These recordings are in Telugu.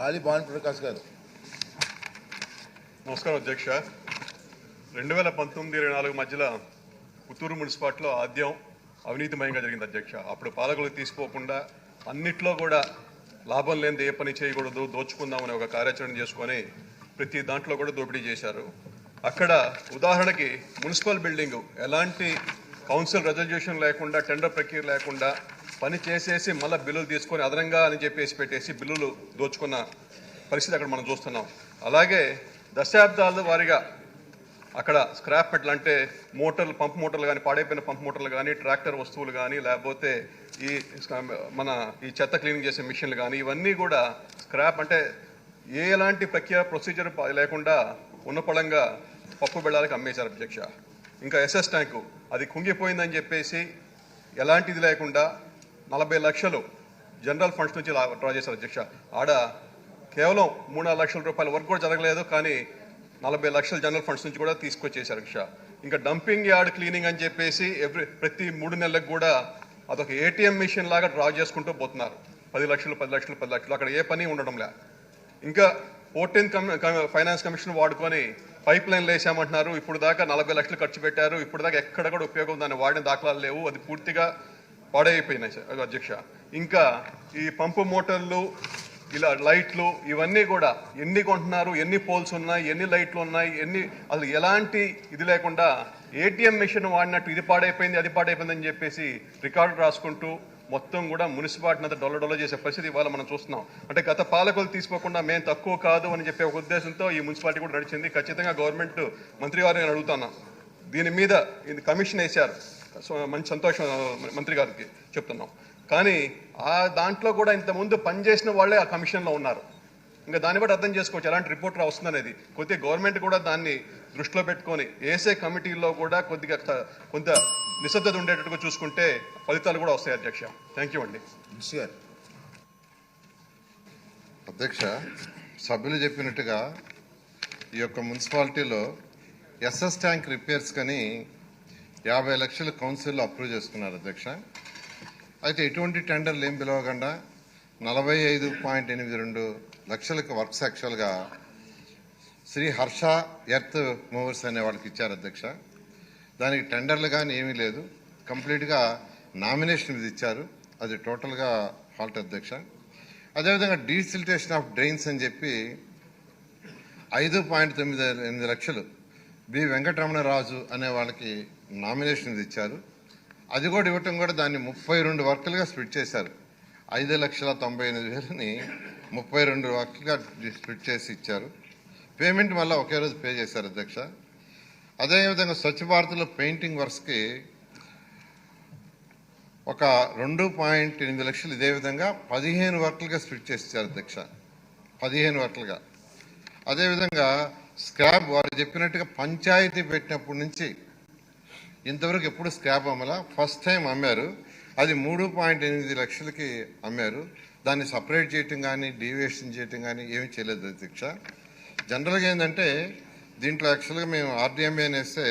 ఆలి భాను ప్రకాష్ గారు. నమస్కారం అధ్యక్ష. 2019-24 మధ్యలో పుత్తూరు మున్సిపాలిటీలో ఆద్యం అవినీతిమయంగా జరిగింది అధ్యక్ష. అప్పుడు పాలకులు తీసుకోకుండా అన్నిట్లో కూడా లాభం లేనిది ఏ పని చేయకూడదు, దోచుకుందామని ఒక కార్యాచరణ చేసుకొని ప్రతి దాంట్లో కూడా దోపిడీ చేశారు. అక్కడ ఉదాహరణకి మున్సిపల్ బిల్డింగ్ ఎలాంటి కౌన్సిల్ రిజల్యూషన్ లేకుండా, టెండర్ ప్రక్రియ లేకుండా పని చేసేసి మళ్ళీ బిల్లులు తీసుకొని అదనంగా అని చెప్పేసి పెట్టేసి బిల్లులు దోచుకున్న పరిస్థితి అక్కడ మనం చూస్తున్నాం. అలాగే దశాబ్దాల వారీగా అక్కడ స్క్రాప్ మెటల్ అంటే మోటార్లు, పంప్ మోటార్లు కానీ, పాడైపోయిన పంప్ మోటార్లు కానీ, ట్రాక్టర్ వస్తువులు కానీ, లేకపోతే ఈ చెత్త క్లీనింగ్ చేసే మిషన్లు కానీ, ఇవన్నీ కూడా స్క్రాప్ అంటే ఎలాంటి ప్రొసీజర్ లేకుండా ఉన్నపళంగా పప్పు బెళ్ళాలకు అమ్మేశారు అధ్యక్ష. ఇంకా ఎస్ఎస్ ట్యాంకు అది కుంగిపోయిందని చెప్పేసి ఎలాంటిది లేకుండా 40 లక్షలు జనరల్ ఫండ్స్ నుంచి డ్రా చేశారు అధ్యక్ష. ఆడ కేవలం 3-4 లక్షల రూపాయల వర్క్ కూడా జరగలేదు, కానీ 40 లక్షల జనరల్ ఫండ్స్ నుంచి కూడా తీసుకొచ్చేసారు అధ్యక్ష. ఇంకా డంపింగ్ యార్డ్ క్లీనింగ్ అని చెప్పేసి ప్రతి 3 నెలలకు కూడా అదొక ఏటీఎం మిషన్ లాగా డ్రా చేసుకుంటూ పోతున్నారు. 10 లక్షలు అక్కడ ఏ పని ఉండడం లే. ఇంకా 14th ఫైనాన్స్ కమిషన్ వాడుకొని పైప్ లైన్లు వేసామంటున్నారు. ఇప్పుడు దాకా 40 లక్షలు ఖర్చు పెట్టారు. ఇప్పుడు దాకా ఎక్కడ కూడా ఉపయోగం దాన్ని వాడిన దాఖలాలు లేవు. అది పూర్తిగా పాడైపోయినాయి అధ్యక్ష. ఇంకా ఈ పంపు మోటార్లు, ఇలా లైట్లు, ఇవన్నీ కూడా ఎన్ని కొంటున్నారు, ఎన్ని పోల్స్ ఉన్నాయి, ఎన్ని లైట్లు ఉన్నాయి, అసలు ఎలాంటి ఇది లేకుండా ఏటీఎం మిషన్ వాడినట్టు ఇది పాడైపోయింది, అది పాడైపోయింది అని చెప్పేసి రికార్డు రాసుకుంటూ మొత్తం కూడా మున్సిపాలిటీని అంతా డొల్ల చేసే పరిస్థితి ఇవాళ మనం చూస్తున్నాం. అంటే గత పాలకులు తీసుకోకుండా మేము తక్కువ కాదు అని చెప్పే ఒక ఉద్దేశంతో ఈ మున్సిపాలిటీ కూడా నడిచింది. ఖచ్చితంగా గవర్నమెంట్ మంత్రి గారిని నేను అడుగుతున్నాను, దీని మీద ఇది కమిషన్ వేశారు, మంచి సంతోషం మంత్రి గారికి చెప్తున్నాం. కానీ ఆ దాంట్లో కూడా ఇంతకుముందు పనిచేసిన వాళ్ళే ఆ కమిషన్లో ఉన్నారు. ఇంకా దాన్ని బట్టి అర్థం చేసుకోవచ్చు ఎలాంటి రిపోర్ట్ వస్తుంది అనేది. కొద్దిగా గవర్నమెంట్ కూడా దాన్ని దృష్టిలో పెట్టుకొని ఏసే కమిటీల్లో కూడా కొద్దిగా కొంత నిశ్శబ్దత ఉండేటట్టుగా చూసుకుంటే ఫలితాలు కూడా వస్తాయి అధ్యక్ష. థ్యాంక్ యూ అండి. అధ్యక్ష, సభ్యులు చెప్పినట్టుగా ఈ యొక్క మున్సిపాలిటీలో ఎస్ఎస్ ట్యాంక్ రిపేర్స్ కని 50 లక్షలు కౌన్సిల్లో అప్రూవ్ చేసుకున్నారు అధ్యక్ష. అయితే ఎటువంటి టెండర్లు ఏం పిలవకుండా 45.82 లక్షలకు వర్క్స్ యాక్చువల్గా శ్రీ హర్ష ఎర్త్ మూవర్స్ అనే వాళ్ళకి ఇచ్చారు అధ్యక్ష. దానికి టెండర్లు కానీ ఏమీ లేదు, కంప్లీట్గా నామినేషన్ మీద ఇచ్చారు. అది టోటల్గా ఫాల్ట్ అధ్యక్ష. అదేవిధంగా డీసిల్టేషన్ ఆఫ్ డ్రైన్స్ అని చెప్పి 5.98 లక్షలు బి వెంకటరమణరాజు అనే వాళ్ళకి నామినేషన్ మీద ఇచ్చారు. అది కూడా ఇవ్వటం కూడా దాన్ని 32 వర్కులుగా స్ప్లిట్ చేశారు. 5,98,000ని 32 వర్కులుగా స్ప్లిట్ చేసి ఇచ్చారు. పేమెంట్ మళ్ళీ ఒకే రోజు పే చేశారు అధ్యక్ష. అదేవిధంగా స్వచ్ఛ భారత్లో పెయింటింగ్ వర్క్స్కి ఒక 2.8 లక్షలు ఇదే విధంగా 15 వర్కులుగా స్ప్లిట్ చేసి ఇచ్చారు అధ్యక్ష. 15 వర్కులుగా. అదేవిధంగా స్క్రాప్ వారు చెప్పినట్టుగా పంచాయతీ పెట్టినప్పటి నుంచి ఇంతవరకు ఎప్పుడు స్క్రాప్ అమ్మలా, ఫస్ట్ టైం అమ్మారు. అది 3.8 లక్షలకి అమ్మారు. దాన్ని సపరేట్ చేయటం కానీ, డీవియేషన్ చేయటం కానీ ఏమీ చేయలేదు అధ్యక్ష. జనరల్గా ఏంటంటే దీంట్లో యాక్చువల్గా మేము ఆర్డీఎంఏ వేస్తే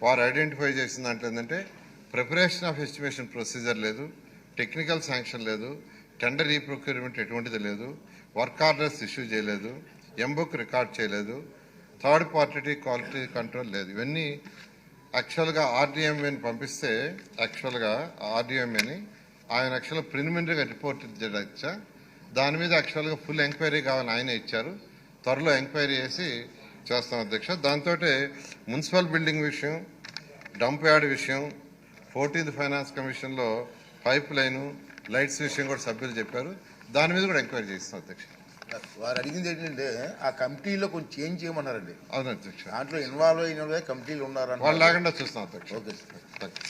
వారు ఐడెంటిఫై చేసిన దాంట్లో ఏంటంటే ప్రిపరేషన్ ఆఫ్ ఎస్టిమేషన్ ప్రొసీజర్ లేదు, టెక్నికల్ శాంక్షన్ లేదు, టెండర్ ఈ ప్రొక్యూర్మెంట్ ఎటువంటిది లేదు, వర్క్ ఆర్డర్స్ ఇష్యూ చేయలేదు, ఎంబుక్ రికార్డ్ చేయలేదు, థర్డ్ పార్టీ క్వాలిటీ కంట్రోల్ లేదు. ఇవన్నీ యాక్చువల్గా ఆర్డీఎంఏని పంపిస్తే యాక్చువల్గా ఆర్డీఎంఏని ఆయన యాక్చువల్గా ప్రిలిమినరీగా రిపోర్ట్ ఇచ్చా. దాని మీద యాక్చువల్గా ఫుల్ ఎంక్వైరీ కావాలని ఆయన ఇచ్చారు. త్వరలో ఎంక్వైరీ చేసి చేస్తాం అధ్యక్ష. దాంతో మున్సిపల్ బిల్డింగ్ విషయం, డంప్ యార్డ్ విషయం, 14th ఫైనాన్స్ కమిషన్లో పైప్ లైను, లైట్స్ విషయం కూడా సభ్యులు చెప్పారు. దాని మీద కూడా ఎంక్వైరీ చేస్తాం అధ్యక్ష. వారు అడిగింది ఏంటంటే ఆ కమిటీలో కొంచెం చేంజ్ చేయమన్నారండి. అవును అధ్యక్ష. దాంట్లో ఇన్వాల్వ్ అయిన కమిటీలు ఉన్నారని వాళ్ళు లేకుండా చూస్తాం అధ్యక్ష. ఓకే.